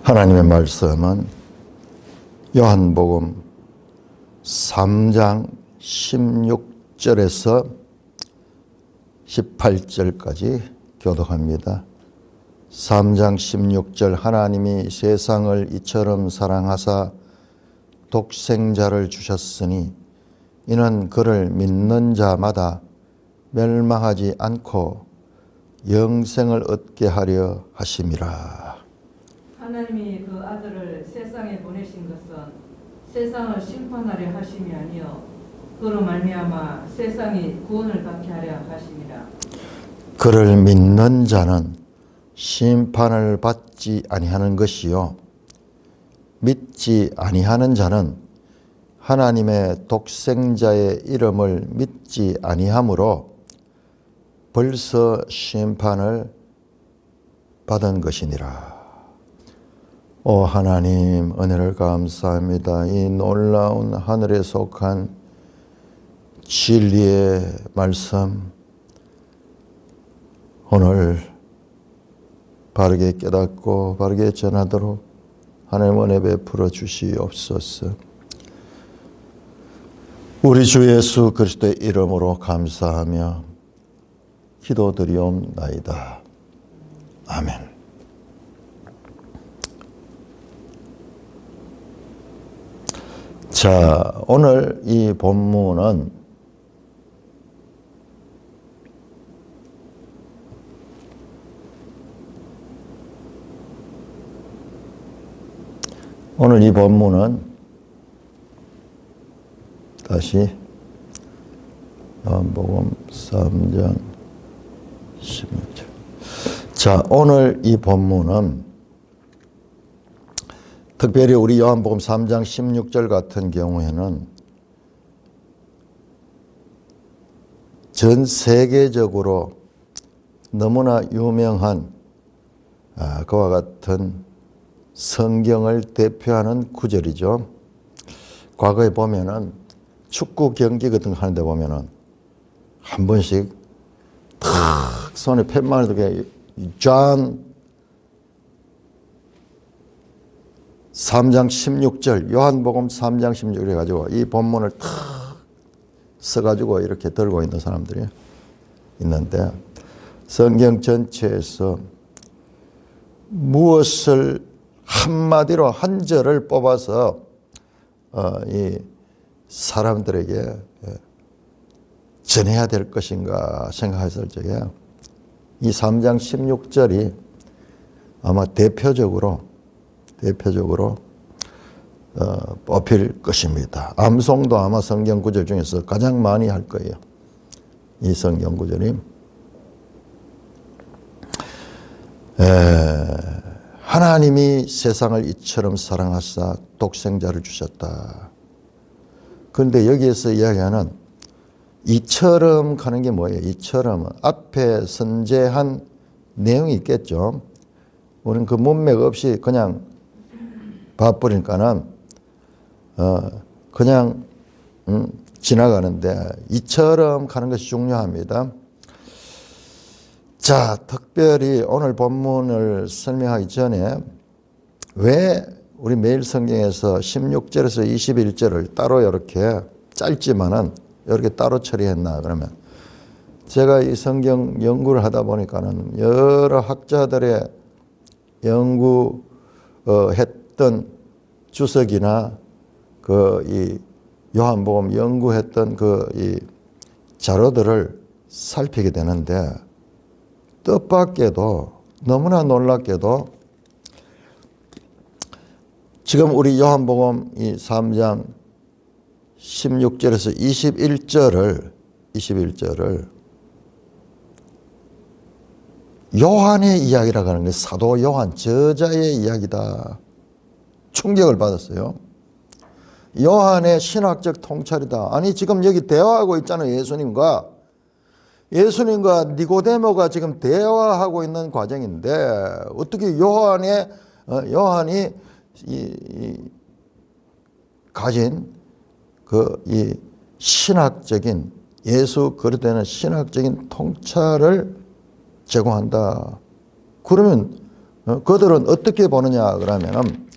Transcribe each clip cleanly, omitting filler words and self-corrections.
하나님의 말씀은 요한복음 3장 16절에서 18절까지 교독합니다. 3장 16절 하나님이 세상을 이처럼 사랑하사 독생자를 주셨으니 이는 그를 믿는 자마다 멸망하지 않고 영생을 얻게 하려 하심이라. 하나님이 그 아들을 세상에 보내신 것은 세상을 심판하려 하심이 아니요 그로 말미암아 세상이 구원을 받게 하려 하심이라. 그를 믿는 자는 심판을 받지 아니하는 것이요 믿지 아니하는 자는 하나님의 독생자의 이름을 믿지 아니하므로 벌써 심판을 받은 것이니라. 오 하나님, 은혜를 감사합니다. 이 놀라운 하늘에 속한 진리의 말씀, 오늘 바르게 깨닫고 바르게 전하도록 하나님 은혜 베풀어 주시옵소서. 우리 주 예수 그리스도의 이름으로 감사하며 기도드리옵나이다. 아멘. 자, 오늘 이 본문은 다시 요한복음 3장 16절. 자, 오늘 이 본문은 특별히 우리 요한복음 3장 16절 같은 경우에는 전 세계적으로 너무나 유명한 그와 같은 성경을 대표하는 구절이죠. 과거에 보면은 축구 경기 같은 거 하는데 보면은 한 번씩 탁 손에 팻말을 이렇게 존 3장 16절, 요한복음 3장 16절 해가지고 이 본문을 탁 써가지고 이렇게 들고 있는 사람들이 있는데 성경 전체에서 무엇을 한마디로 한 절을 뽑아서 이 사람들에게 전해야 될 것인가 생각했을 적에 이 3장 16절이 아마 대표적으로 뽑힐 것입니다. 암송도 아마 성경 구절 중에서 가장 많이 할 거예요. 이 성경 구절이 하나님이 세상을 이처럼 사랑하사 독생자를 주셨다. 그런데 여기에서 이야기하는 이처럼 가는 게 뭐예요? 이처럼 앞에 선제한 내용이 있겠죠. 우리는 그 문맥 없이 그냥 봐버리니까는 그냥 지나가는데 이처럼 가는 것이 중요합니다. 자, 특별히 오늘 본문을 설명하기 전에 왜 우리 매일 성경에서 16절에서 21절을 따로 이렇게 짧지만은 이렇게 따로 처리했나 그러면 제가 이 성경 연구를 하다 보니까는 여러 학자들의 연구했던 주석이나 그 이 요한복음 연구했던 그 이 자료들을 살피게 되는데 뜻밖에도 너무나 놀랍게도 지금 우리 요한복음 이 3장 16절에서 21절을 요한의 이야기라고 하는 게 사도 요한 저자의 이야기다. 충격을 받았어요. 요한의 신학적 통찰이다. 아니 지금 여기 대화하고 있잖아요. 예수님과 니고데모가 지금 대화하고 있는 과정인데 어떻게 요한이 가진 그 이 신학적인 예수 그리스도의 신학적인 통찰을 제공한다. 그러면 그들은 어떻게 보느냐 그러면은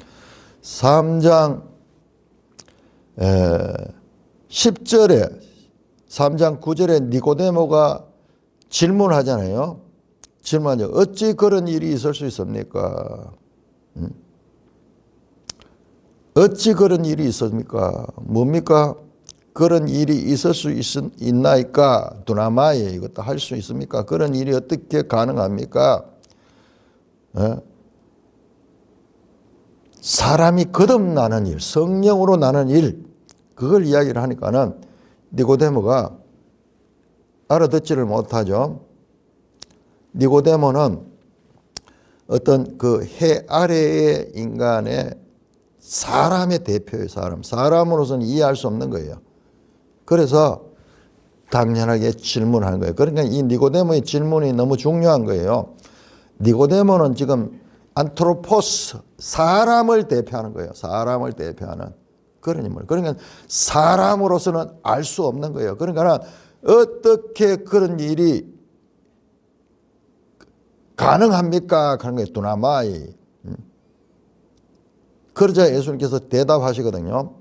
3장 10절에 3장 9절에 니고데모가 질문하잖아요. 질문하죠. 어찌 그런 일이 있을 수 있습니까? 어찌 그런 일이 있습니까? 뭡니까? 그런 일이 있을 수 있나이까? 두나마에 이것도 할 수 있습니까? 그런 일이 어떻게 가능합니까? 사람이 거듭나는 일, 성령으로 나는 일, 그걸 이야기를 하니까는 니고데모가 알아듣지를 못하죠. 니고데모는 어떤 그 해 아래의 인간의 사람의 대표의 사람으로서는 이해할 수 없는 거예요. 그래서 당연하게 질문하는 거예요. 그러니까 이 니고데모의 질문이 너무 중요한 거예요. 니고데모는 지금 안트로포스, 사람을 대표하는 거예요. 사람을 대표하는 그런 인물. 그러니까 사람으로서는 알 수 없는 거예요. 그러니까 어떻게 그런 일이 가능합니까? 하는 거예요. 두나마이. 그러자 예수님께서 대답하시거든요.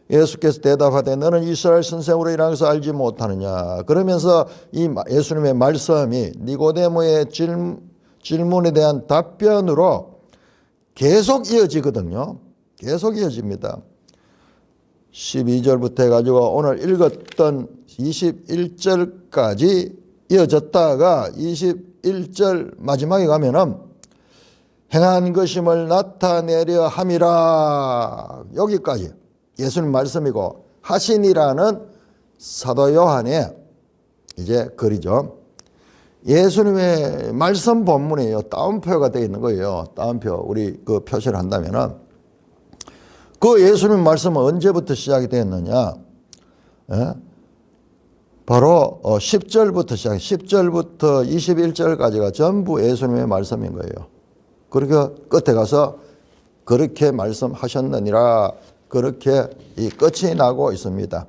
예수께서 대답하되 너는 이스라엘 선생으로 일하면서 알지 못하느냐. 그러면서 이 예수님의 말씀이 니고데모의 질문에 대한 답변으로 계속 이어지거든요. 계속 이어집니다. 12절부터 해가지고 오늘 읽었던 21절까지 이어졌다가 21절 마지막에 가면은 행한 것임을 나타내려 함이라. 여기까지 예수님 말씀이고 하신이라는 사도 요한의 이제 글이죠. 예수님의 말씀 본문이에요. 따옴표가 되어 있는 거예요. 따옴표. 우리 그 표시를 한다면은 그 예수님 말씀은 언제부터 시작이 되었느냐? 바로 10절부터 시작. 10절부터 21절까지가 전부 예수님의 말씀인 거예요. 그러니까 끝에 가서 그렇게 말씀하셨느니라. 그렇게 이 끝이 나고 있습니다.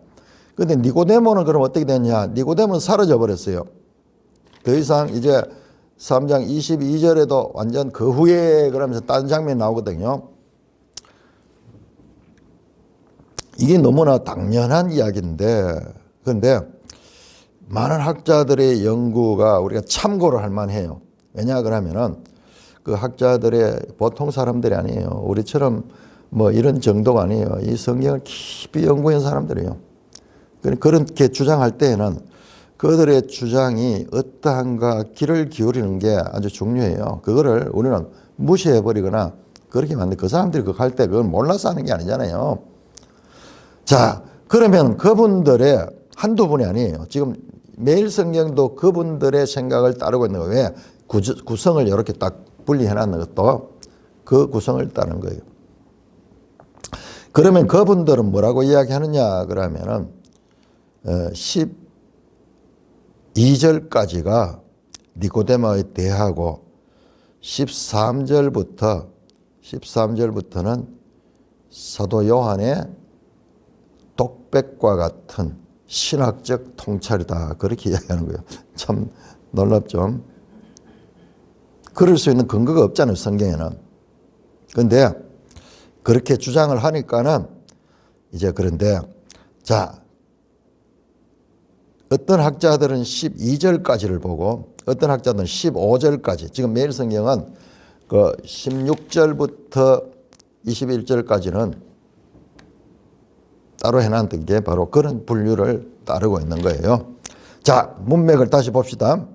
그런데 니고데모는 그럼 어떻게 됐냐? 니고데모는 사라져 버렸어요. 더 이상 이제 3장 22절에도 완전 그 후에 그러면서 다른 장면이 나오거든요. 이게 너무나 당연한 이야기인데, 그런데 많은 학자들의 연구가 우리가 참고를 할 만해요. 왜냐 그러면은 그 학자들의 보통 사람들이 아니에요. 우리처럼 뭐 이런 정도가 아니에요. 이 성경을 깊이 연구한 사람들이에요. 그렇게 주장할 때에는 그들의 주장이 어떠한가 귀를 기울이는 게 아주 중요해요. 그거를 우리는 무시해버리거나 그렇게 만든 그 사람들이 그거 할 때 그걸 몰라서 하는 게 아니잖아요. 자, 그러면 그분들의 한두 분이 아니에요. 지금 매일 성경도 그분들의 생각을 따르고 있는 거예요. 왜? 구성을 이렇게 딱 분리해놨는 것도 그 구성을 따르는 거예요. 그러면 그분들은 뭐라고 이야기하느냐 그러면은 12절까지가 니고데모에 대하고 13절부터는 사도 요한의 독백과 같은 신학적 통찰이다. 그렇게 이야기하는 거예요. 참 놀랍죠. 그럴 수 있는 근거가 없잖아요. 성경에는. 그런데 그렇게 주장을 하니까는 이제 그런데 자 어떤 학자들은 12절까지를 보고 어떤 학자들은 15절까지 지금 매일 성경은 그 16절부터 21절까지는 따로 해놨던 게 바로 그런 분류를 따르고 있는 거예요. 자, 문맥을 다시 봅시다.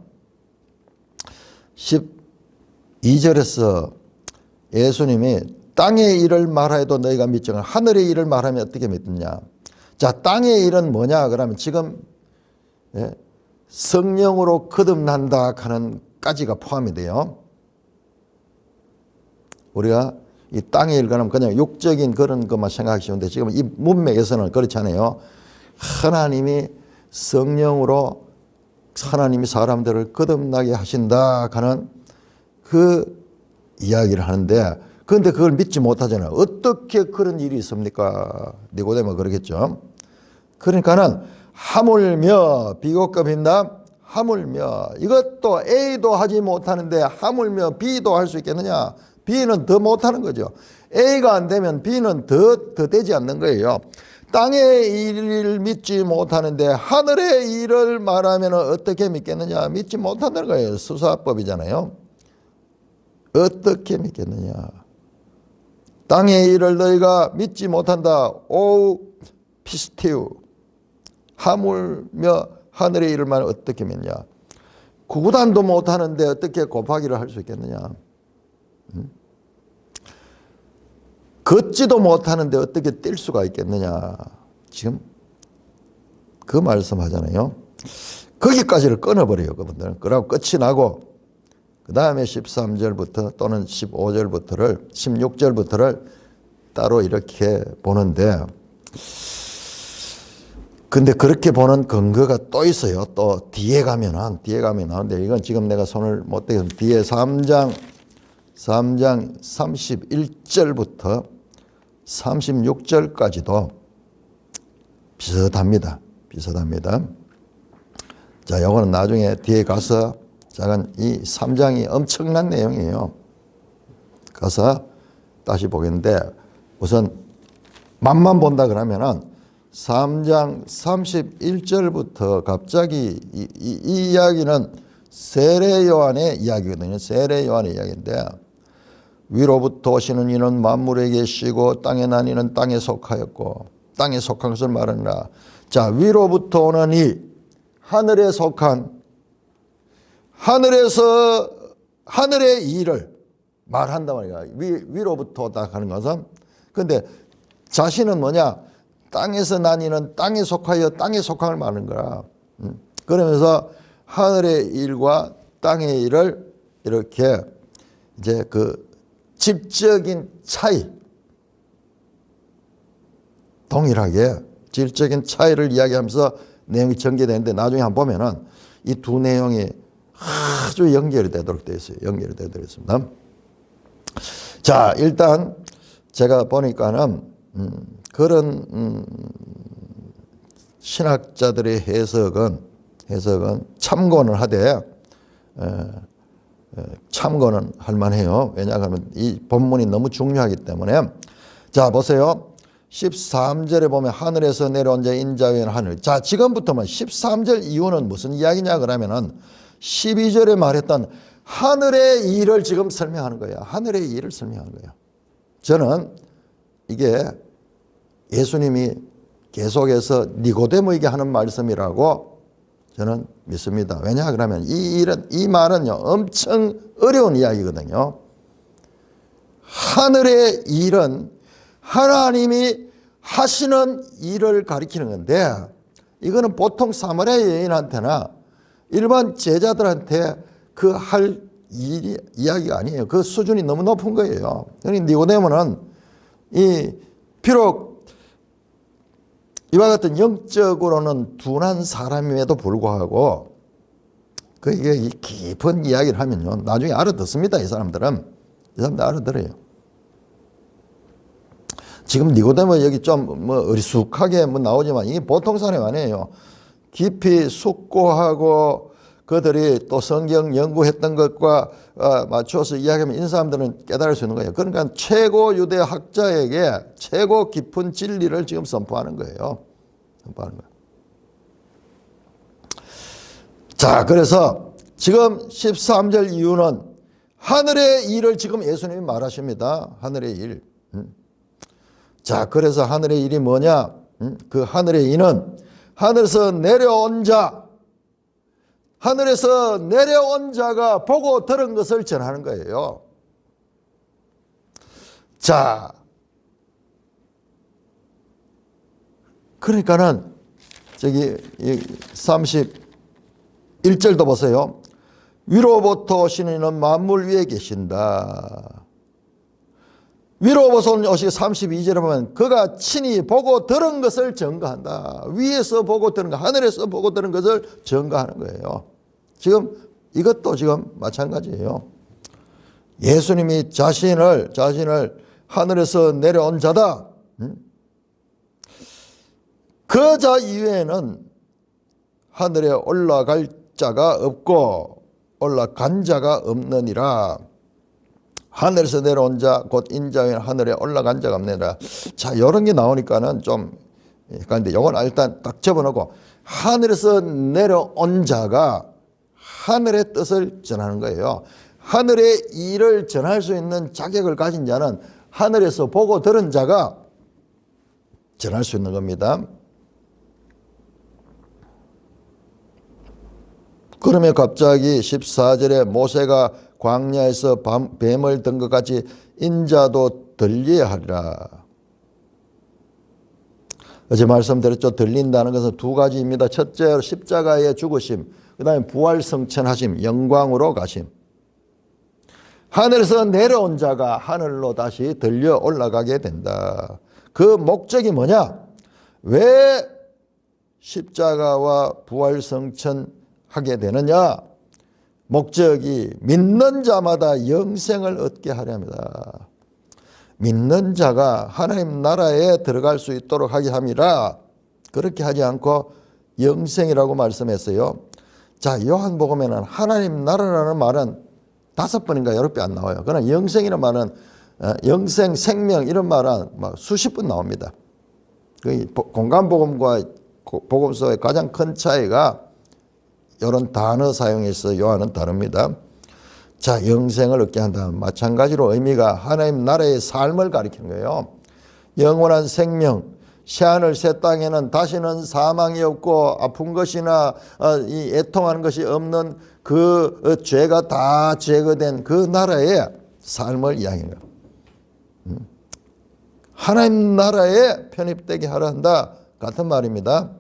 12절에서 예수님이 땅의 일을 말하여도 너희가 믿지만 하늘의 일을 말하면 어떻게 믿느냐. 자, 땅의 일은 뭐냐 그러면 지금 성령으로 거듭난다 하는 까지가 포함이 돼요. 우리가 이 땅의 일 그러면 그냥 육적인 그런 것만 생각하기 쉬운데 지금 이 문맥에서는 그렇지 않아요. 하나님이 성령으로 하나님이 사람들을 거듭나게 하신다 하는 그 이야기를 하는데 그런데 그걸 믿지 못하잖아요. 어떻게 그런 일이 있습니까? 니고데모가 그러겠죠. 그러니까는 하물며 비교급인다 하물며 이것도 A도 하지 못하는데 하물며 B도 할 수 있겠느냐? B는 더 못하는 거죠. A가 안 되면 B는 더 되지 않는 거예요. 땅의 일을 믿지 못하는데 하늘의 일을 말하면 어떻게 믿겠느냐? 믿지 못한다는 거예요. 수사법이잖아요. 어떻게 믿겠느냐? 땅의 일을 너희가 믿지 못한다. 오 피스티우. 하물며 하늘의 일을 말하면 어떻게 믿냐? 구구단도 못하는데 어떻게 곱하기를 할 수 있겠느냐? 걷지도 못하는데 어떻게 뛸 수가 있겠느냐? 지금 그 말씀하잖아요. 거기까지를 끊어버려요, 그분들은. 그러고 끝이 나고 그 다음에 13절부터 또는 15절부터를 16절부터를 따로 이렇게 보는데, 근데 그렇게 보는 근거가 또 있어요. 또 뒤에 가면 나오는데, 이건 지금 내가 손을 못 대서 뒤에 3장 31절부터 36절까지도 비슷합니다. 자, 요거는 나중에 뒤에 가서 작은 이 3장이 엄청난 내용이에요. 가서 다시 보겠는데, 우선 맛만 본다 그러면은 3장 31절부터 갑자기 이 이야기는 세례 요한의 이야기거든요. 세례 요한의 이야기인데, 위로부터 오시는 이는 만물에 계시고 땅에 난 이는 땅에 속하였고, 땅에 속한 것을 말하느라. 자, 위로부터 오는 이 하늘에 속한, 하늘의 일을 말한단 말이야. 위로부터 딱 하는 것은. 근데 자신은 뭐냐? 땅에서 난 이는 땅에 속하여 땅에 속함을 말하는 거야. 그러면서 하늘의 일과 땅의 일을 이렇게 이제 그 질적인 차이, 동일하게 질적인 차이를 이야기하면서 내용이 전개되는데, 나중에 한번 보면은 이 두 내용이 아주 연결이 되도록 되어 있어요. 연결이 되도록 있습니다. 자, 일단 제가 보니까는 그런 신학자들의 해석은 참고는 하되 참고는 할 만해요. 왜냐하면 이 본문이 너무 중요하기 때문에. 자, 보세요. 13절에 보면 하늘에서 내려온 자 인자 위에는 하늘. 자, 지금부터만 13절 이유는 무슨 이야기냐 그러면은 12절에 말했던 하늘의 일을 지금 설명하는 거예요. 하늘의 일을 설명하는 거예요. 저는 이게 예수님이 계속해서 니고데모에게 하는 말씀이라고 저는 믿습니다. 왜냐 그러면 이 말은요, 엄청 어려운 이야기거든요. 하늘의 일은 하나님이 하시는 일을 가리키는 건데, 이거는 보통 사마리아 여인한테나 일반 제자들한테 그 할 이야기가 아니에요. 그 수준이 너무 높은 거예요. 그러니까 니고데모는 비록 이와 같은 영적으로는 둔한 사람임에도 불구하고 그게 깊은 이야기를 하면요, 나중에 알아듣습니다. 이 사람들 알아들어요. 지금 니고데모 여기 좀 뭐 어리숙하게 뭐 나오지만 이게 보통 사람이 아니에요. 깊이 숙고하고 그들이 또 성경 연구했던 것과 맞춰서 이야기하면 이 사람들은 깨달을 수 있는 거예요. 그러니까 최고 유대 학자에게 최고 깊은 진리를 지금 선포하는 거예요. 자, 그래서 지금 13절 이유는 하늘의 일을 지금 예수님이 말하십니다. 하늘의 일. 자, 그래서 하늘의 일이 뭐냐? 그 하늘의 일은 하늘에서 내려온 자가 보고 들은 것을 전하는 거예요. 자, 그러니까는 저기 31절도 보세요. 위로부터 오시는 이는 만물 위에 계신다. 위로부터 오시기 32절에 보면 그가 친히 보고 들은 것을 증거한다. 위에서 보고 들은 것, 하늘에서 보고 들은 것을 증거하는 거예요. 지금 이것도 지금 마찬가지예요. 예수님이 자신을 하늘에서 내려온 자다. 그 자 이외에는 하늘에 올라갈 자가 없고 올라간 자가 없느니라. 하늘에서 내려온 자 곧 인자인 하늘에 올라간 자가 없느니라. 자, 이런 게 나오니까는 좀 그런데 이건 일단 딱 접어놓고, 하늘에서 내려온 자가 하늘의 뜻을 전하는 거예요. 하늘의 일을 전할 수 있는 자격을 가진 자는 하늘에서 보고 들은 자가 전할 수 있는 겁니다. 그러면 갑자기 14절에 모세가 광야에서 뱀을 든 것 같이 인자도 들려야 하리라. 어제 말씀드렸죠. 들린다는 것은 두 가지입니다. 첫째로 십자가의 죽으심, 그 다음에 부활성천하심, 영광으로 가심. 하늘에서 내려온 자가 하늘로 다시 들려 올라가게 된다. 그 목적이 왜 십자가와 부활성천하게 되느냐? 목적이 믿는 자마다 영생을 얻게 하려 합니다. 믿는 자가 하나님 나라에 들어갈 수 있도록 하게 함이라. 그렇게 하지 않고 영생이라고 말씀했어요. 자, 요한복음에는 하나님 나라라는 말은 5번인가 6번 안 나와요. 그러나 영생이라는 말은 영생, 생명 이런 말은 막 수십 번 나옵니다. 공간복음과 복음서의 가장 큰 차이가 이런 단어 사용에서 요한은 다릅니다. 자, 영생을 얻게 한다. 마찬가지로 의미가 하나님 나라의 삶을 가리키는 거예요. 영원한 생명, 새하늘 새 땅에는 다시는 사망이 없고 아픈 것이나 이 애통하는 것이 없는 그 죄가 다 제거된 그 나라의 삶을 이야기해요. 하나님 나라에 편입되게 하려 한다 같은 말입니다.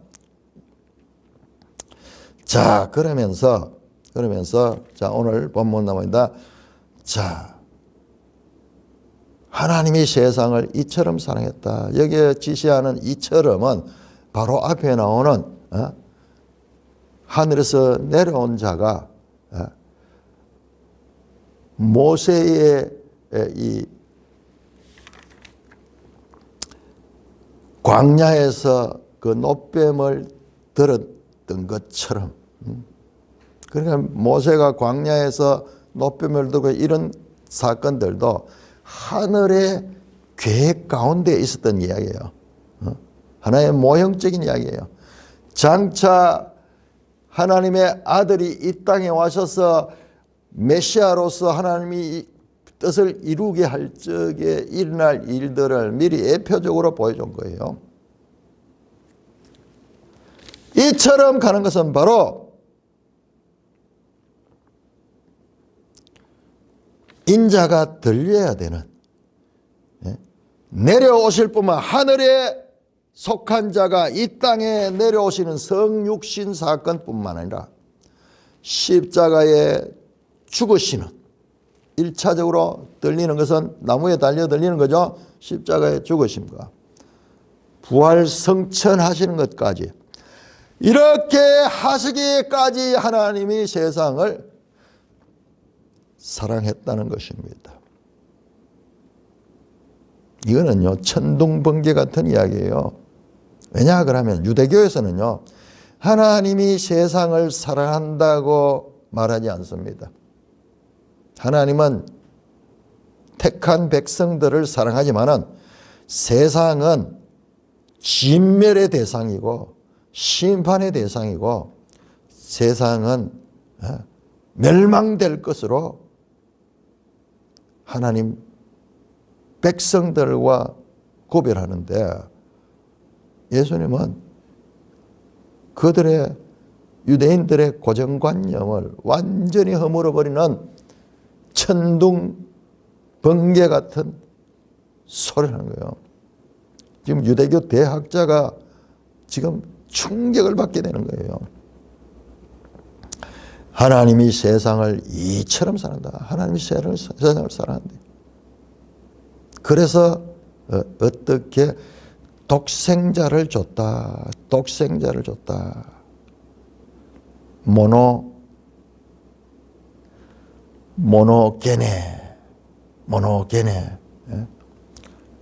자, 그러면서 자, 오늘 본문 나옵니다. 자, 하나님이 세상을 이처럼 사랑했다. 여기에 지시하는 이처럼은 바로 앞에 나오는 하늘에서 내려온 자가 모세의 이 광야에서 그 놋뱀을 들었던 것처럼, 그러니까 모세가 광야에서 놋뱀을 들고 이런 사건들도 하늘의 계획 가운데 있었던 이야기예요. 하나의 모형적인 이야기예요. 장차 하나님의 아들이 이 땅에 와셔서 메시아로서 하나님이 뜻을 이루게 할 적에 일어날 일들을 미리 예표적으로 보여준 거예요. 이처럼 가는 것은 바로 인자가 들려야 되는, 내려오실 뿐만 하늘에 속한 자가 이 땅에 내려오시는 성육신 사건뿐만 아니라 십자가에 죽으시는, 1차적으로 들리는 것은 나무에 달려 들리는 거죠. 십자가에 죽으심과 부활 성천하시는 것까지, 이렇게 하시기까지 하나님이 세상을 사랑했다는 것입니다. 이거는요, 천둥번개 같은 이야기예요. 왜냐 그러면 유대교에서는요, 하나님이 세상을 사랑한다고 말하지 않습니다. 하나님은 택한 백성들을 사랑하지만은 세상은 진멸의 대상이고 심판의 대상이고 세상은 멸망될 것으로 하나님 백성들과 구별하는데, 예수님은 그들의 유대인들의 고정관념을 완전히 허물어버리는 천둥 번개 같은 소리를 하는 거예요. 지금 유대교 대학자가 지금 충격을 받게 되는 거예요. 하나님이 세상을 이처럼 사랑한다. 하나님이 세상을 사랑한다. 그래서 어떻게 독생자를 줬다. 독생자를 줬다. 모노게네.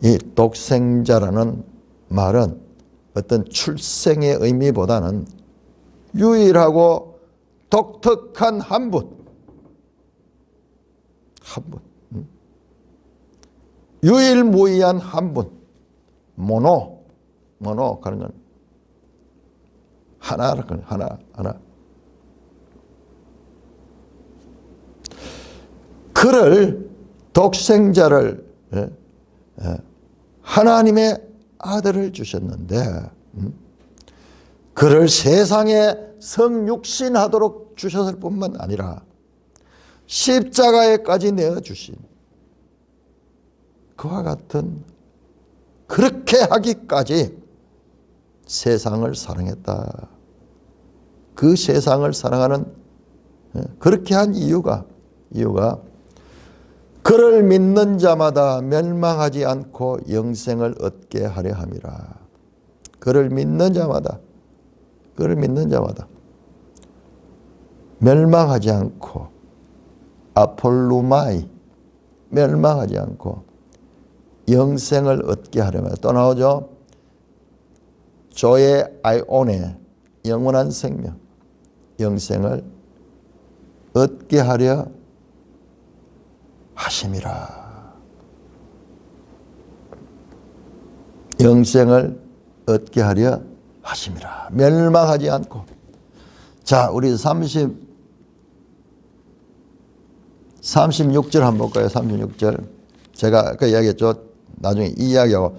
이 독생자라는 말은 어떤 출생의 의미보다는 유일하고 독특한 한 분. 한 분. 유일무이한 한 분. 모노 하는 건 하나라는 하나. 그를 독생자를 하나님의 아들을 주셨는데 그를 세상에 성육신하도록 주셨을 뿐만 아니라 십자가에까지 내어주신 그와 같은 그렇게 하기까지 세상을 사랑했다. 그 세상을 사랑하는 그렇게 한 이유가 그를 믿는 자마다 멸망하지 않고 영생을 얻게 하려 함이라. 그를 믿는 자마다 멸망하지 않고 아폴루마이 멸망하지 않고 영생을 얻게 하려면 또 나오죠. 조의 아이오네 영원한 생명 영생을 얻게 하려 하심이라. 영생을 얻게 하려 하심이라. 멸망하지 않고. 자, 우리 36절 한번 볼까요? 36절. 제가 아까 이야기했죠. 나중에 이 이야기하고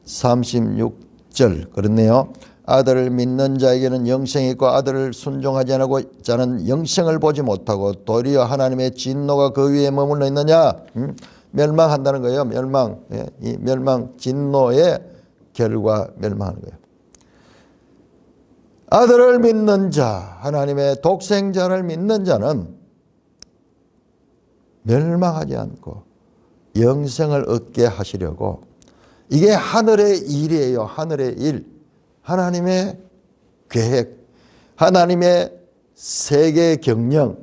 36절 그렇네요. 아들을 믿는 자에게는 영생이 있고 아들을 순종하지 않고 자는 영생을 보지 못하고 도리어 하나님의 진노가 그 위에 머물러 있느냐. 멸망한다는 거예요. 멸망. 이 멸망 진노의 결과 멸망하는 거예요. 아들을 믿는 자 하나님의 독생자를 믿는 자는 멸망하지 않고 영생을 얻게 하시려고 이게 하늘의 일이에요. 하늘의 일. 하나님의 계획, 하나님의 세계 경영,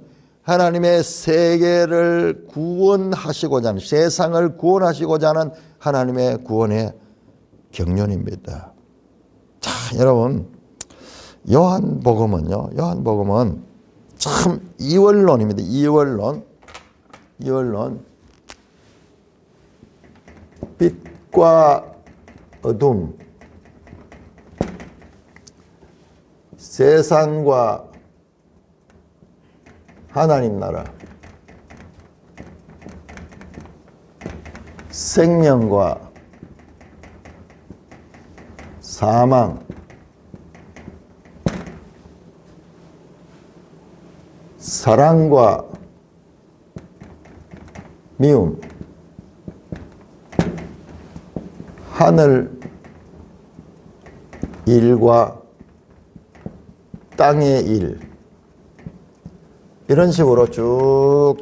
하나님의 세계를 구원하시고자 하는 세상을 구원하시고자 하는 하나님의 구원의 경륜입니다. 자, 여러분 요한복음은요. 요한복음은 참 이원론입니다. 이원론. 빛과 어둠, 세상과 하나님 나라, 생명과 사망, 사랑과 미움, 하늘 일과 땅의 일, 이런 식으로 쭉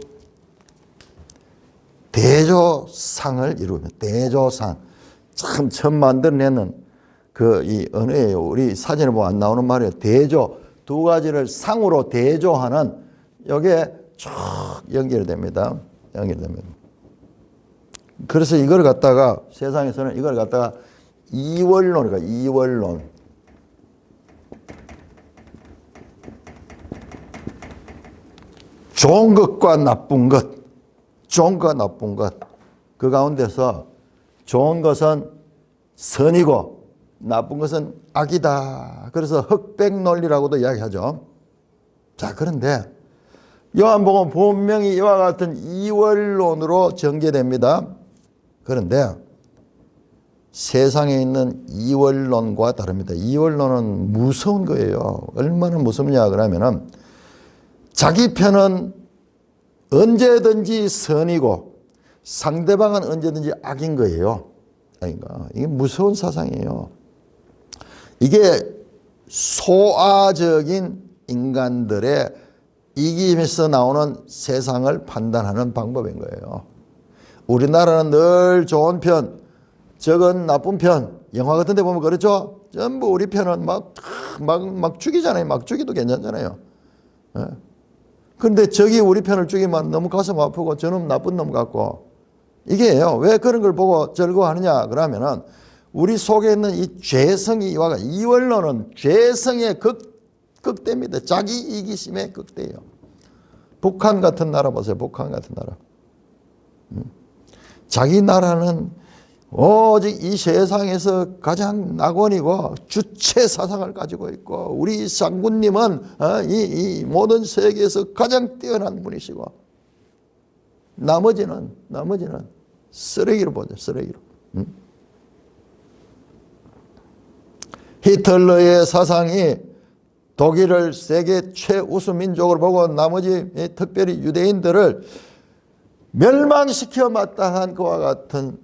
대조상을 이루면 대조상 참 처음 만들어내는 그 이 언어예요. 우리 사진을 보면 안 나오는 말이에요. 대조 두 가지를 상으로 대조하는 이게 쭉 연결됩니다. 그래서 이걸 갖다가 세상에서는 이걸 갖다가 이원론이니까 이원론. 좋은 것과 나쁜 것, 좋은 것과 나쁜 것. 그 가운데서 좋은 것은 선이고 나쁜 것은 악이다. 그래서 흑백 논리라고도 이야기하죠. 자, 그런데 요한복음 분명히 이와 같은 이원론으로 전개됩니다. 그런데 세상에 있는 이원론과 다릅니다. 이원론은 무서운 거예요. 얼마나 무섭냐 그러면은 자기 편은 언제든지 선이고 상대방은 언제든지 악인 거예요. 아닌가? 이게 무서운 사상이에요. 이게 소아적인 인간들의 이기심에서 나오는 세상을 판단하는 방법인 거예요. 우리나라는 늘 좋은 편, 적은 나쁜 편, 영화 같은 데 보면 그렇죠? 전부 우리 편은 막 죽이잖아요. 막 죽이도 괜찮잖아요. 그런데 적이 우리 편을 죽이면 너무 가슴 아프고 저놈 나쁜 놈 같고 이게요. 왜 그런 걸 보고 즐거워하느냐 그러면은 우리 속에 있는 이 죄성이 이원론은 죄성의 극대입니다. 자기 이기심의 극대예요. 북한 같은 나라 보세요. 북한 같은 나라. 자기 나라는 오직 이 세상에서 가장 낙원이고 주체 사상을 가지고 있고 우리 장군님은 이 모든 세계에서 가장 뛰어난 분이시고 나머지는 쓰레기로 보죠. 쓰레기로. 히틀러의 사상이 독일을 세계 최우수 민족으로 보고 나머지 특별히 유대인들을 멸망시켜 마땅한 그와 같은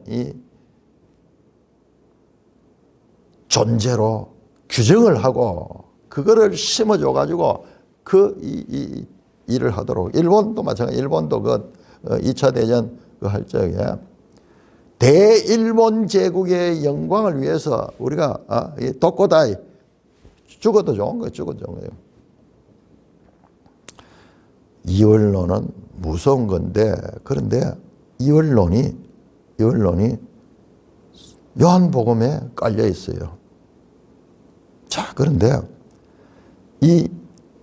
이 존재로 규정을 하고 그거를 심어줘 가지고 이 일을 하도록 일본도 마찬가지. 일본도 그 2차 대전 그 할 적에 대일본 제국의 영광을 위해서 우리가 이 독고다이 죽어도 좋은 거예요. 죽어도 좋은 거예요. 이원론은 무서운 건데 그런데 이원론이 요한복음에 깔려 있어요. 자, 그런데 이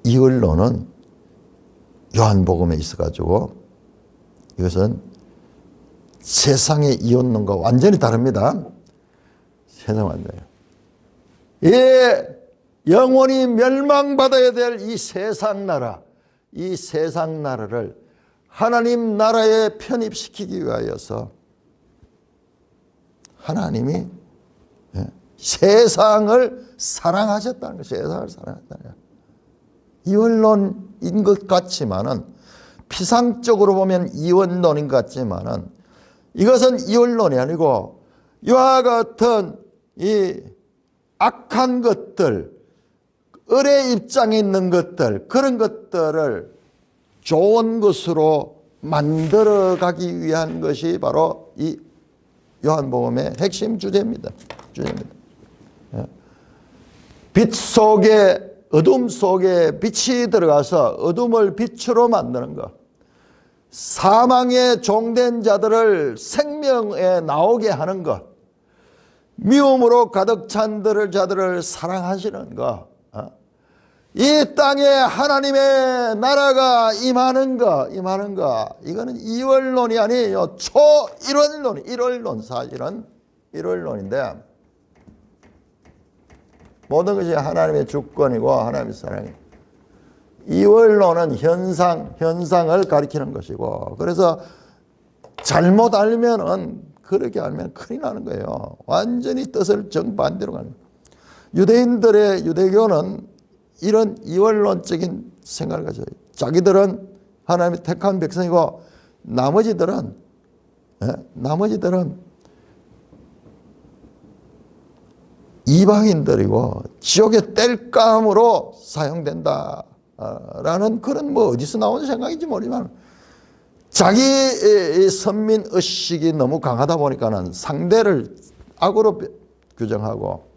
이원론은 요한복음에 있어가지고 이것은 세상의 이원론과 완전히 다릅니다. 세상 완전히. 영원히 멸망받아야 될 이 세상 나라, 이 세상 나라를 하나님 나라에 편입시키기 위하여서 하나님이 세상을 사랑하셨다는 거예요. 세상을 사랑하셨다는 거예요. 이원론인 것 같지만은 피상적으로 보면 이원론인 것 같지만은 이것은 이원론이 아니고 이와 같은 이 악한 것들, 을의 입장에 있는 것들, 그런 것들을 좋은 것으로 만들어가기 위한 것이 바로 이 요한복음의 핵심 주제입니다. 빛 속에, 어둠 속에 빛이 들어가서 어둠을 빛으로 만드는 것. 사망에 종된 자들을 생명에 나오게 하는 것. 미움으로 가득 찬 자들을 사랑하시는 것. 이 땅에 하나님의 나라가 임하는 것. 이거는 이원론이 아니에요. 일원론, 사실은 일원론인데 모든 것이 하나님의 주권이고 하나님의 사랑이에요. 이원론은 현상을 가리키는 것이고 그래서 잘못 알면은 그렇게 알면 큰일 나는 거예요. 완전히 뜻을 정반대로 가는 거예요. 유대교는 이런 이원론적인 생각을 가져요. 자기들은 하나님의 택한 백성이고 나머지들은 이방인들이고 지옥의 땔감으로 사용된다라는 그런 어디서 나온 생각인지 모르지만 자기 선민 의식이 너무 강하다 보니까는 상대를 악으로 규정하고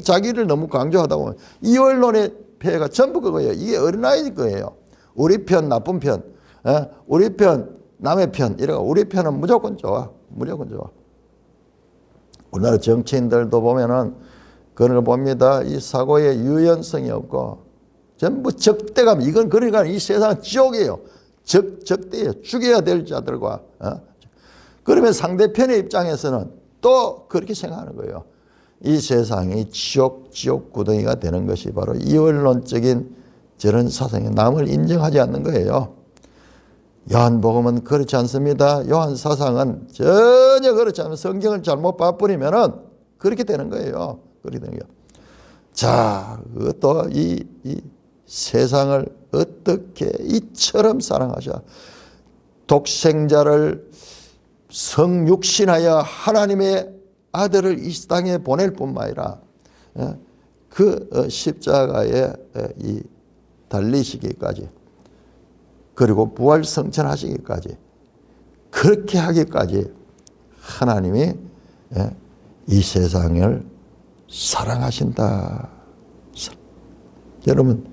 자기를 너무 강조하다 보면 이원론의 폐해가 전부 그거예요. 이게 어린아이일 거예요. 우리 편, 나쁜 편, 우리 편, 남의 편, 이러고 우리 편은 무조건 좋아. 우리나라 정치인들도 보면은 그걸 봅니다. 이 사고에 유연성이 없고 전부 적대감. 이건 그러니까 이 세상은 지옥이에요. 적대예요. 죽여야 될 자들과. 그러면 상대편의 입장에서는 또 그렇게 생각하는 거예요. 이 세상이 지옥 구덩이가 되는 것이 바로 이원론적인 저런 사상이 남을 인정하지 않는 거예요. 요한복음은 그렇지 않습니다. 요한 사상은 전혀 그렇지 않으면 성경을 잘못 봐버리면은 그렇게 되는 거예요. 자, 그것도 이 세상을 어떻게 이처럼 사랑하셔. 독생자를 성육신하여 하나님의 아들을 이 땅에 보낼 뿐만 아니라 그 십자가에 달리시기까지 그리고 부활성천하시기까지 그렇게 하기까지 하나님이 이 세상을 사랑하신다. 여러분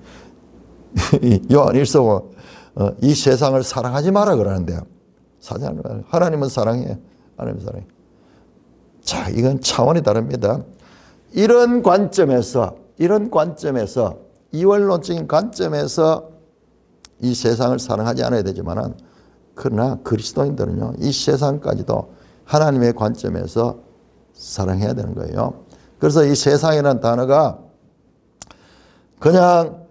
요한 1서 이 세상을 사랑하지 마라 그러는데요. 하나님은 사랑해. 하나님은 사랑해. 자, 이건 차원이 다릅니다. 이런 관점에서 이런 관점에서, 이원론적인 관점에서 이 세상을 사랑하지 않아야 되지만은, 그러나 그리스도인들은요, 이 세상까지도 하나님의 관점에서 사랑해야 되는 거예요. 그래서 이 세상이라는 단어가 그냥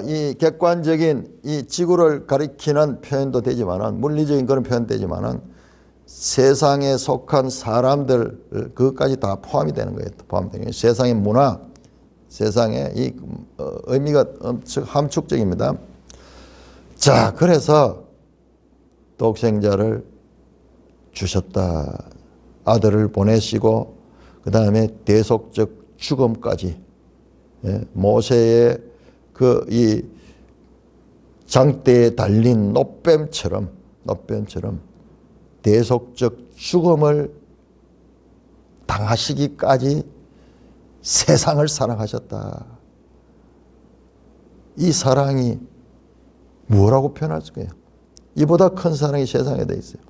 이 객관적인 이 지구를 가리키는 표현도 되지만은, 물리적인 그런 표현도 되지만은, 세상에 속한 사람들, 그것까지 다 포함이 되는 거예요. 포함되는 거예요. 세상의 문화, 세상의 이 의미가 엄청 함축적입니다. 자, 그래서 독생자를 주셨다. 아들을 보내시고 그 다음에 대속적 죽음까지, 모세의 그 이 장대에 달린 노뱀처럼 대속적 죽음을 당하시기까지 세상을 사랑하셨다. 이 사랑이 뭐라고 표현할 수가 있어요? 이보다 큰 사랑이 세상에 돼 있어요.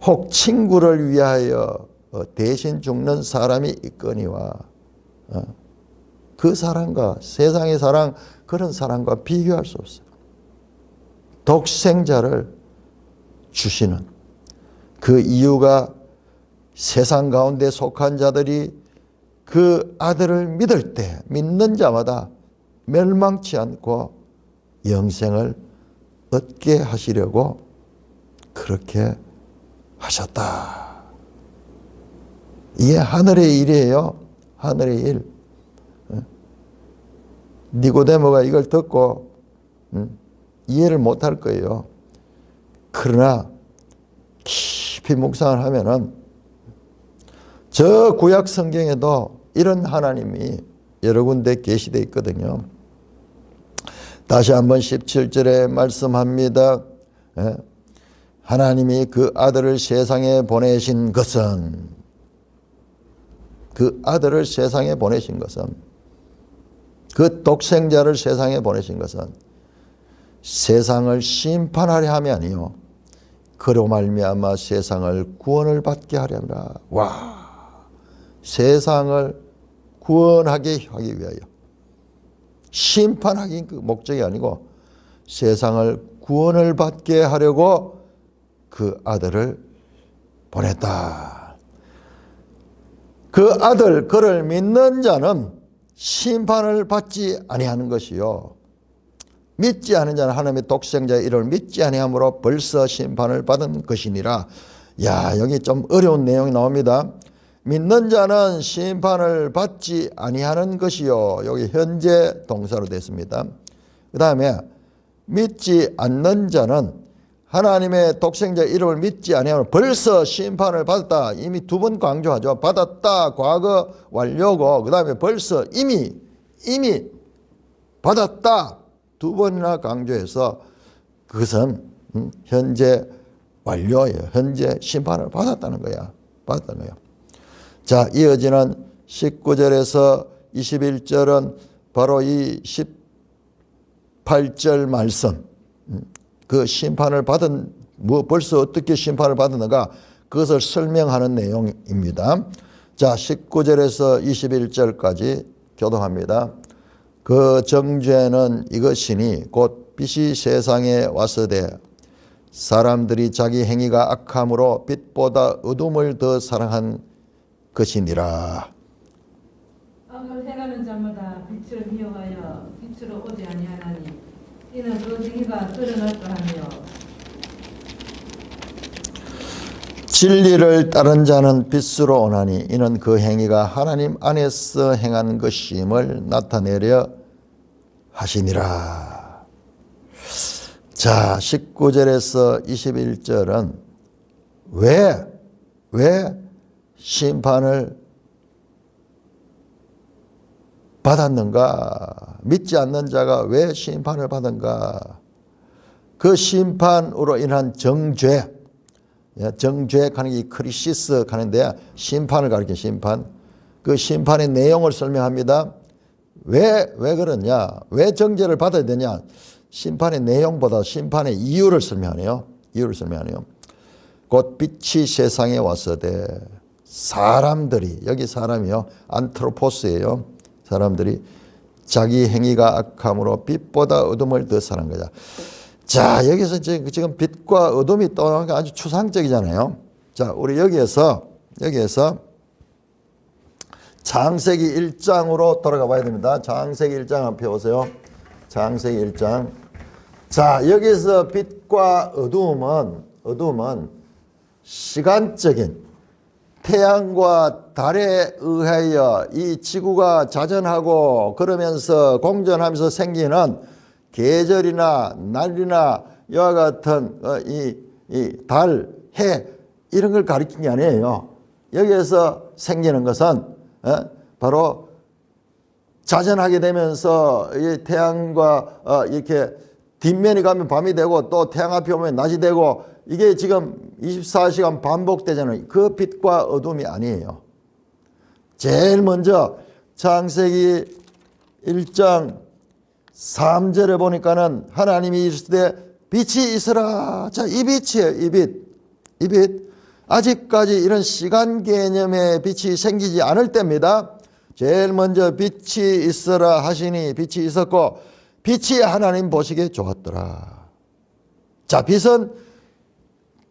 혹 친구를 위하여 대신 죽는 사람이 있거니와, 그 사랑과 세상의 사랑, 그런 사랑과 비교할 수 없어요. 독생자를 주시는 그 이유가 세상 가운데 속한 자들이 그 아들을 믿을 때 믿는 자마다 멸망치 않고 영생을 얻게 하시려고 그렇게 하셨다. 이게 하늘의 일이에요. 하늘의 일. 니고데모가 이걸 듣고 이해를 못할 거예요. 그러나 깊이 묵상을 하면은 저 구약 성경에도 이런 하나님이 여러 군데 계시되어 있거든요. 다시 한번 17절에 말씀합니다. 하나님이 그 아들을 세상에 보내신 것은, 그 아들을 세상에 보내신 것은, 그 독생자를 세상에 보내신 것은 세상을 심판하려 함이 아니요 그로 말미암아 세상을 구원을 받게 하려 함이라. 와, 세상을 구원하게 하기 위하여, 심판하기 그 목적이 아니고 세상을 구원을 받게 하려고 그 아들을 보냈다. 그 아들, 그를 믿는 자는 심판을 받지 아니하는 것이요 믿지 않은 자는 하나님의 독생자의 이름을 믿지 아니함으로 벌써 심판을 받은 것이니라. 야, 여기 좀 어려운 내용이 나옵니다. 믿는 자는 심판을 받지 아니하는 것이요, 여기 현재 동사로 됐습니다. 그 다음에 믿지 않는 자는 하나님의 독생자의 이름을 믿지 아니하면 벌써 심판을 받았다. 이미 두 번 강조하죠. 받았다, 과거 완료고, 그 다음에 벌써 이미 받았다, 두 번이나 강조해서 그것은 현재 완료예요. 현재 심판을 받았다는 거야. 받았다는 거야. 자, 이어지는 19절에서 21절은 바로 이 18절 말씀, 그 심판을 받은, 벌써 어떻게 심판을 받았는가, 그것을 설명하는 내용입니다. 자, 19절에서 21절까지 교독합니다. 그 정죄는 이것이니 곧 빛이 세상에 왔으되 사람들이 자기 행위가 악함으로 빛보다 어둠을 더 사랑한 것이니라. 악을 행하는 자마다 빛을 미워하여 빛으로 오지 아니하나니 이는 그 행위가 드러날까 하며, 진리를 따른 자는 빛으로 오나니 이는 그 행위가 하나님 안에서 행한 것임을 나타내려 하시니라. 자, 19절에서 21절은 왜 심판을 받았는가? 믿지 않는 자가 왜 심판을 받은가? 그 심판으로 인한 정죄, 정죄 하는 게 크리시스 하는데 심판을 가리키는 심판, 그 심판의 내용을 설명합니다. 왜 그러냐? 왜 정죄를 받아야 되냐? 심판의 내용보다 심판의 이유를 설명하네요. 이유를 설명하네요. 곧 빛이 세상에 왔으되 사람들이, 여기 사람이요, 안트로포스예요. 사람들이 자기 행위가 악함으로 빛보다 어둠을 더 사랑한 거다. 자, 여기서 지금 빛과 어둠이 떠나는 게 아주 추상적이잖아요. 자, 우리 여기에서 창세기 1장으로 돌아가 봐야 됩니다. 창세기 1장 한번 펴보세요. 창세기 1장. 자, 여기서 빛과 어둠은 시간적인 태양과 달에 의하여 이 지구가 자전하고 그러면서 공전하면서 생기는 계절이나 날이나 이와 같은 이 달, 해 이런 걸 가리킨 게 아니에요. 여기에서 생기는 것은 바로 자전하게 되면서 이 태양과 이렇게 뒷면이 가면 밤이 되고 또 태양 앞이 오면 낮이 되고 이게 지금 24시간 반복되잖아요. 그 빛과 어둠이 아니에요. 제일 먼저 창세기 1장 3절에 보니까는 하나님이 이르시되 빛이 있으라. 자, 이 빛이에요. 이 빛. 아직까지 이런 시간 개념의 빛이 생기지 않을 때입니다. 제일 먼저 빛이 있으라 하시니 빛이 있었고 빛이 하나님 보시기에 좋았더라. 자, 빛은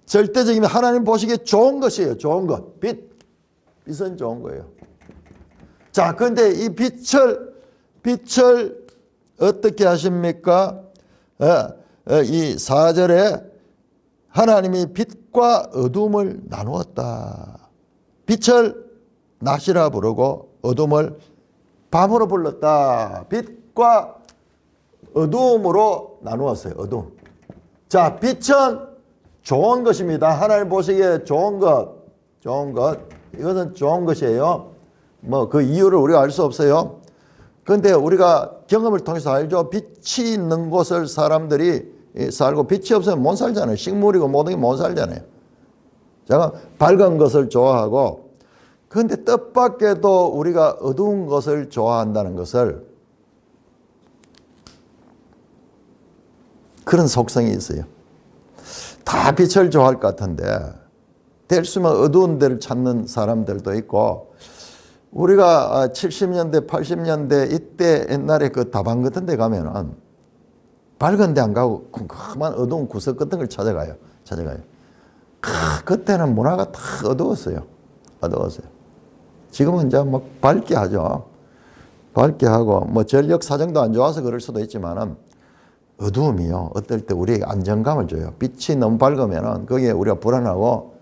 절대적이면 하나님 보시기에 좋은 것이에요. 좋은 것. 빛은 좋은 거예요. 자, 그런데 이 빛을 어떻게 하십니까? 이 4절에 하나님이 빛과 어둠을 나누었다. 빛을 낮이라 부르고 어둠을 밤으로 불렀다. 빛과 어둠으로 나누었어요. 어둠. 자, 빛은 좋은 것입니다. 하나님 보시기에 좋은 것. 이것은 좋은 것이에요. 뭐 그 이유를 우리가 알 수 없어요. 그런데 우리가 경험을 통해서 알죠. 빛이 있는 곳을 사람들이 살고 빛이 없으면 못 살잖아요. 식물이고 모든 게 못 살잖아요. 제가 밝은 것을 좋아하고 그런데 뜻밖에도 우리가 어두운 것을 좋아한다는 것을 그런 속성이 있어요. 다 빛을 좋아할 것 같은데 될 수 있으면 어두운 데를 찾는 사람들도 있고 우리가 70년대 80년대 이때 옛날에 그 다방 같은 데 가면은 밝은 데 안 가고 컴컴한 어두운 구석 같은 걸 찾아가요. 그때는 문화가 다 어두웠어요. 지금은 이제 뭐 밝게 하죠. 밝게 하고 뭐 전력 사정도 안 좋아서 그럴 수도 있지만은 어두움이요. 어떨 때 우리에게 안정감을 줘요. 빛이 너무 밝으면은 거기에 우리가 불안하고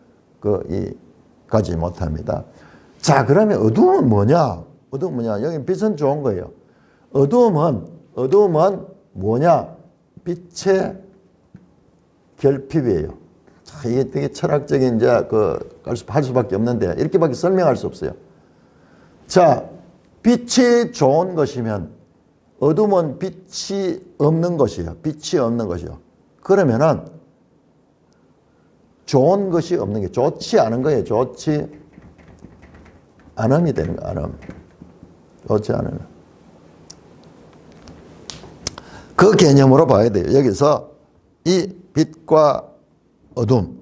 가지 못합니다. 자, 그러면 어두움은 뭐냐? 여기 빛은 좋은 거예요. 어두움은 뭐냐? 빛의 결핍이에요. 자, 이게 되게 철학적인 이제 할 수밖에 없는데 이렇게밖에 설명할 수 없어요. 자, 빛이 좋은 것이면 어둠은 빛이 없는 것이에요. 그러면은 좋은 것이 없는 게 좋지 않은 거예요. 좋지 않음이 되는 거예요. 좋지 않은. 그 개념으로 봐야 돼요. 여기서 이 빛과 어둠을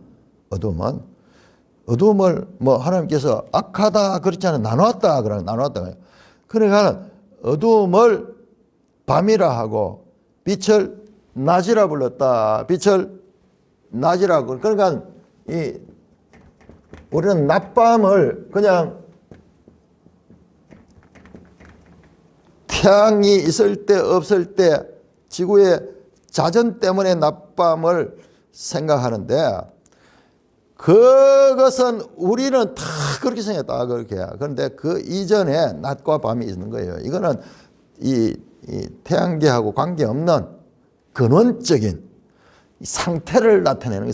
뭐 하나님께서 악하다 그렇지 않아요. 나누었다. 그러니까 어둠을 밤이라 하고 빛을 낮이라 불렀다. 그러니까 우리는 낮밤을 그냥 태양이 있을 때 없을 때 지구의 자전 때문에 낮밤을 생각하는데 그것은 우리는 다 그렇게 생각했다. 그런데 그 이전에 낮과 밤이 있는 거예요. 이거는 이 태양계하고 관계없는 근원적인 상태를 나타내는 게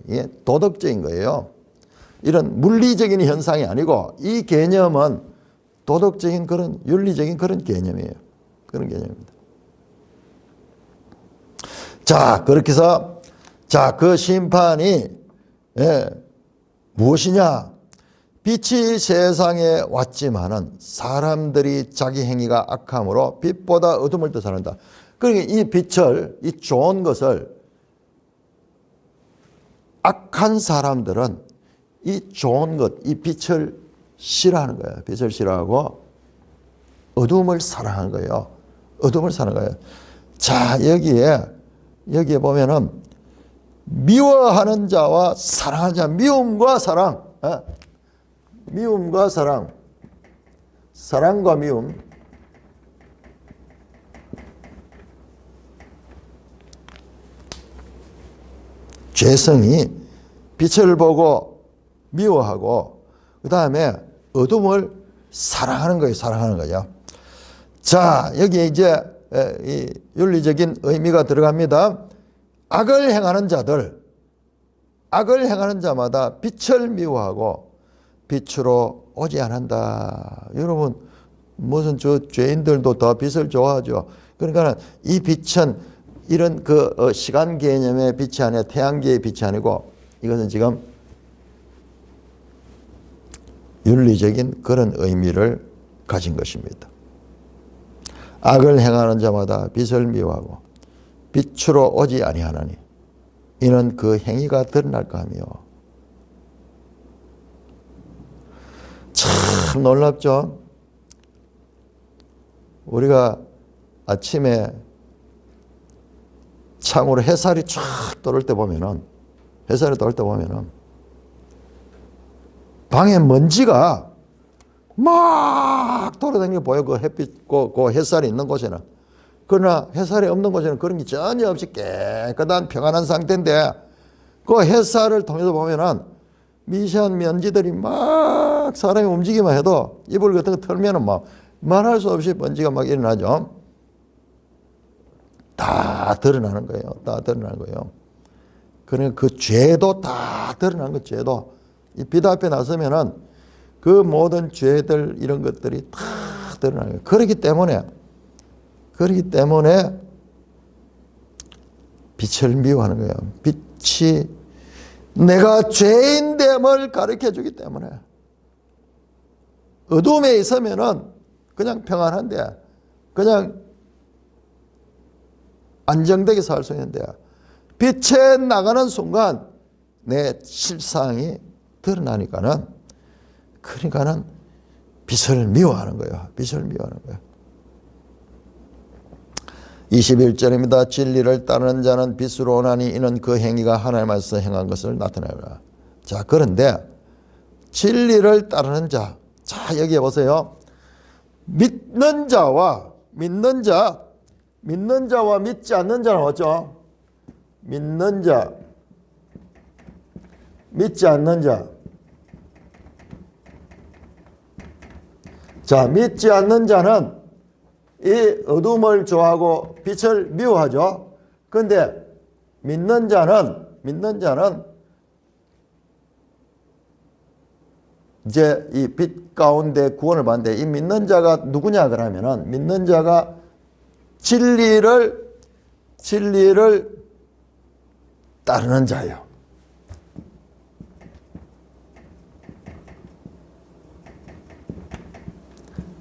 이게 도덕적인 거예요. 이런 물리적인 현상이 아니고 이 개념은 도덕적인 그런 윤리적인 그런 개념이에요. 그런 개념입니다. 자, 그렇게 해서 그 심판이 무엇이냐? 빛이 세상에 왔지만은 사람들이 자기 행위가 악함으로 빛보다 어둠을 더 사랑한다. 그러니까 이 빛을, 이 좋은 것을 악한 사람들은 이 좋은 것, 이 빛을 싫어하는 거예요. 빛을 싫어하고 어둠을 사랑하는 거예요. 어둠을 사는 거예요. 자, 여기에 보면은 미워하는 자와 사랑하는 자, 미움과 사랑, 미움과 사랑, 사랑과 미움. 죄성이 빛을 보고 미워하고 그 다음에 어둠을 사랑하는 거예요. 사랑하는 거예요. 자, 여기에 이제 이 윤리적인 의미가 들어갑니다. 악을 행하는 자들, 악을 행하는 자마다 빛을 미워하고 빛으로 오지 않는다. 여러분, 무슨 저 죄인들도 더 빛을 좋아하죠. 그러니까 이 빛은 이런 그 시간 개념의 빛이 아니라 태양계의 빛이 아니고 이것은 지금 윤리적인 그런 의미를 가진 것입니다. 악을 행하는 자마다 빛을 미워하고 빛으로 오지 아니하나니 이는 그 행위가 드러날까 하며. 참 놀랍죠. 우리가 아침에 창으로 햇살이 쫙 돌을 때 보면은, 햇살이 돌 때 보면은 방에 먼지가 막 돌아다니는 게 보여. 그 햇빛, 그 햇살이 있는 곳에는. 그러나 햇살이 없는 곳에는 그런 게 전혀 없이 깨끗한 평안한 상태인데 그 햇살을 통해서 보면은 미세한 먼지들이 막 사람이 움직이기만 해도 이불 같은 거 털면은 막 말할 수 없이 먼지가 막 일어나죠. 다 드러나는 거예요. 다 드러나는 거예요. 그러니까 그 죄도 다 드러나는 거예요. 죄도. 이 빛 앞에 나서면은 그 모든 죄들 이런 것들이 다 드러나는 거예요. 그렇기 때문에 빛을 미워하는 거예요. 빛이 내가 죄인됨을 가르쳐 주기 때문에. 어둠에 있으면은 그냥 평안한데, 그냥 안정되게 살 수 있는데, 빛에 나가는 순간 내 실상이 드러나니까는, 그러니까는 빛을 미워하는 거예요. 빛을 미워하는 거예요. 21절입니다. 진리를 따르는 자는 빛으로 오나니 이는 그 행위가 하나님께서 행한 것을 나타내라. 자, 그런데 진리를 따르는 자, 자, 여기에 보세요. 믿는 자와 믿지 않는 자는 어쩌? 믿는 자, 믿지 않는 자. 자, 믿지 않는 자는 이 어둠을 좋아하고 빛을 미워하죠. 그런데 믿는 자는 이제 이 빛 가운데 구원을 받는데, 이 믿는 자가 누구냐 그러면은 믿는 자가 진리를 따르는 자예요.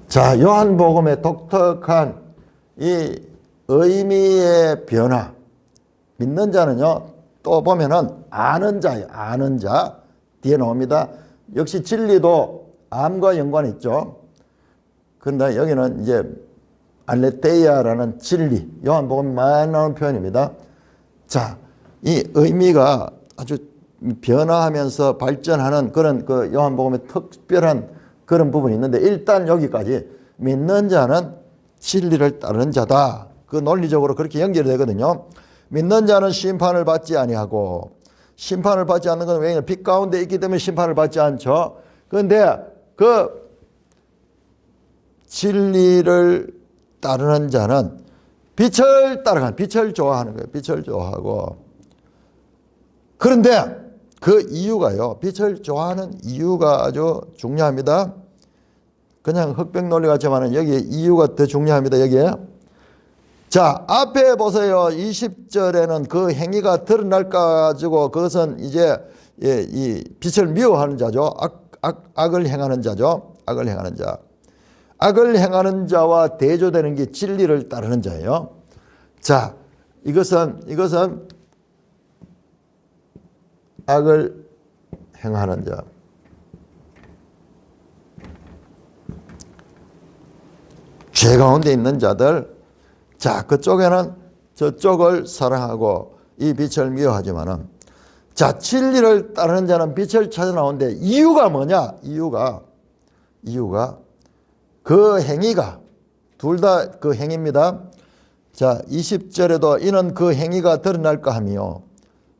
자, 요한복음의 독특한 이 의미의 변화. 믿는 자는요, 또 보면은 아는 자예요. 아는 자. 뒤에 나옵니다. 역시 진리도 암과 연관이 있죠. 그런데 여기는 이제 알레테이아라는 진리. 요한복음에 많이 나오는 표현입니다. 자, 이 의미가 아주 변화하면서 발전하는 그런 그 요한복음의 특별한 그런 부분이 있는데, 일단 여기까지 믿는 자는 진리를 따르는 자다. 그 논리적으로 그렇게 연결이 되거든요. 믿는 자는 심판을 받지 아니하고, 심판을 받지 않는 건 왜냐하면 빛 가운데 있기 때문에 심판을 받지 않죠. 그런데 그 진리를 따르는 자는 빛을 따라가는, 빛을 좋아하는 거예요. 빛을 좋아하고. 그런데 그 이유가요, 빛을 좋아하는 이유가 아주 중요합니다. 그냥 흑백 논리 같지만은 여기에 이유가 더 중요합니다. 여기에. 자, 앞에 보세요. 20절에는 그 행위가 드러날까 가지고 그것은 이제 이 빛을 미워하는 자죠. 악을 행하는 자죠. 악을 행하는 자. 악을 행하는 자와 대조되는 게 진리를 따르는 자예요. 자, 이것은 악을 행하는 자. 죄 가운데 있는 자들, 자, 그쪽에는 저쪽을 사랑하고 이 빛을 미워하지만은, 자, 진리를 따르는 자는 빛을 찾아 나오는데 이유가 뭐냐? 이유가 그 행위가 둘 다 그 행위입니다. 자, 20절에도 이는 그 행위가 드러날까 하며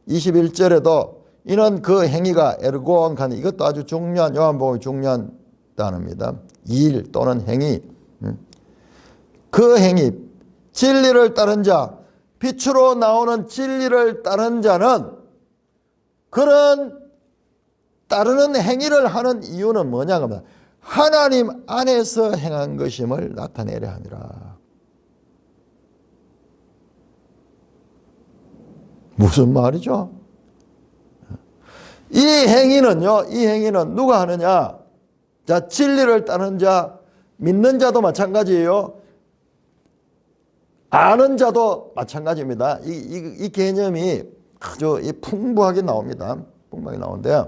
21절에도 이는 그 행위가 에르고온 가니, 이것도 아주 중요한, 요한복음이 중요한 단어입니다. 일 또는 행위. 그 행위, 진리를 따른 자, 빛으로 나오는 진리를 따른 자는 그런 따르는 행위를 하는 이유는 뭐냐 하면 하나님 안에서 행한 것임을 나타내려 함이라. 무슨 말이죠? 이 행위는 누가 하느냐? 자, 진리를 따르는 자, 믿는 자도 마찬가지예요. 아는 자도 마찬가지입니다. 이 개념이 아주 풍부하게 나옵니다. 풍부하게 나오는데,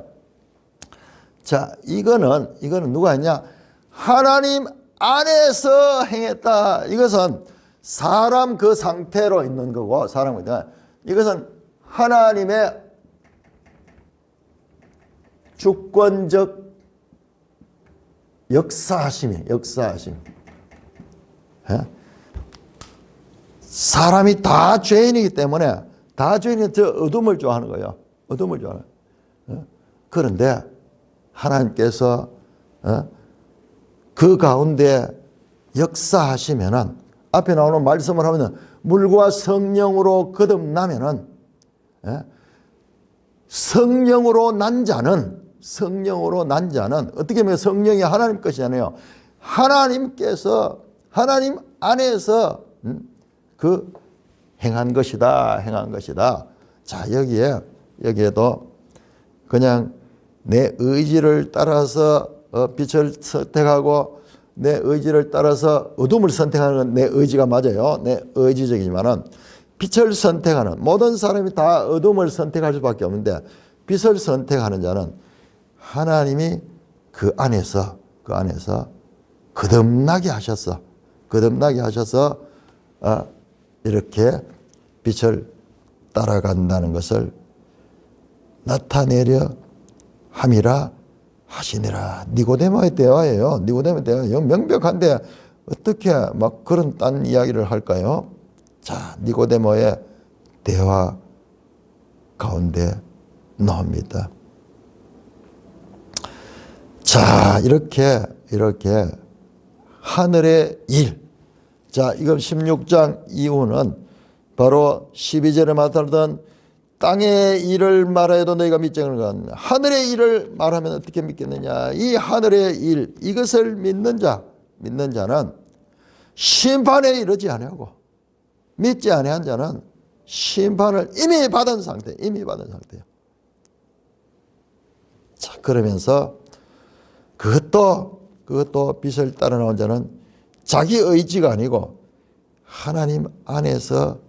자, 이거는 누가 했냐? 하나님 안에서 행했다. 이것은 사람 그 상태로 있는 거고, 이것은 하나님의 주권적 역사하심이. 사람이 다 죄인이기 때문에, 다 죄인이 저 어둠을 좋아하는 거예요. 어둠을 좋아하는 거예요. 그런데 하나님께서 그 가운데 역사하시면은, 앞에 나오는 말씀을 하면은 물과 성령으로 거듭나면은, 성령으로 난 자는 어떻게 보면 성령이 하나님 것이잖아요. 하나님께서 하나님 안에서 그 행한 것이다. 자, 여기에도 그냥 내 의지를 따라서 빛을 선택하고 내 의지를 따라서 어둠을 선택하는 건 내 의지가 맞아요. 내 의지적이지만은 빛을 선택하는, 모든 사람이 다 어둠을 선택할 수밖에 없는데 빛을 선택하는 자는 하나님이 그 안에서 거듭나게 하셔서 이렇게 빛을 따라간다는 것을 나타내려 함이라 하시니라. 니고데모의 대화예요. 명백한데 어떻게 막 그런 딴 이야기를 할까요? 자, 니고데모의 대화 가운데 나옵니다. 자, 이렇게 하늘의 일. 자, 이건 16장 이후는 바로 12절에 말하던 땅의 일을 말하여도 너희가 믿지 않는 하늘의 일을 말하면 어떻게 믿겠느냐? 이 하늘의 일, 이것을 믿는 자는 심판에 이르지 아니하고, 믿지 아니한 자는 심판을 이미 받은 상태예요. 자, 그러면서 그것도 빛을 따라 나온 자는 자기 의지가 아니고 하나님 안에서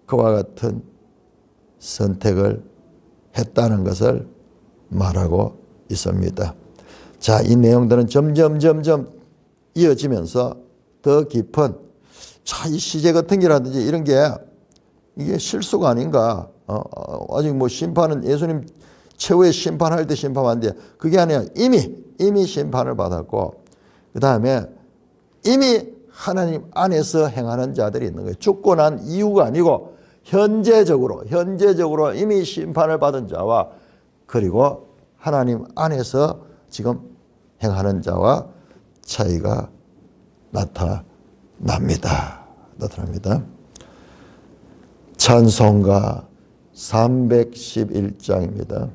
그와 같은 선택을 했다는 것을 말하고 있습니다. 자, 이 내용들은 점점 이어지면서 더 깊은, 자, 이 시제 같은 게라든지 이런 게 이게 실수가 아닌가. 아직 뭐 심판은 예수님 최후의 심판할 때 심판하는데 그게 아니라 이미 심판을 받았고, 그 다음에 이미 하나님 안에서 행하는 자들이 있는 거예요. 죽고 난 이유가 아니고 현재적으로 이미 심판을 받은 자와 그리고 하나님 안에서 지금 행하는 자와 차이가 나타납니다. 찬송가 311장입니다.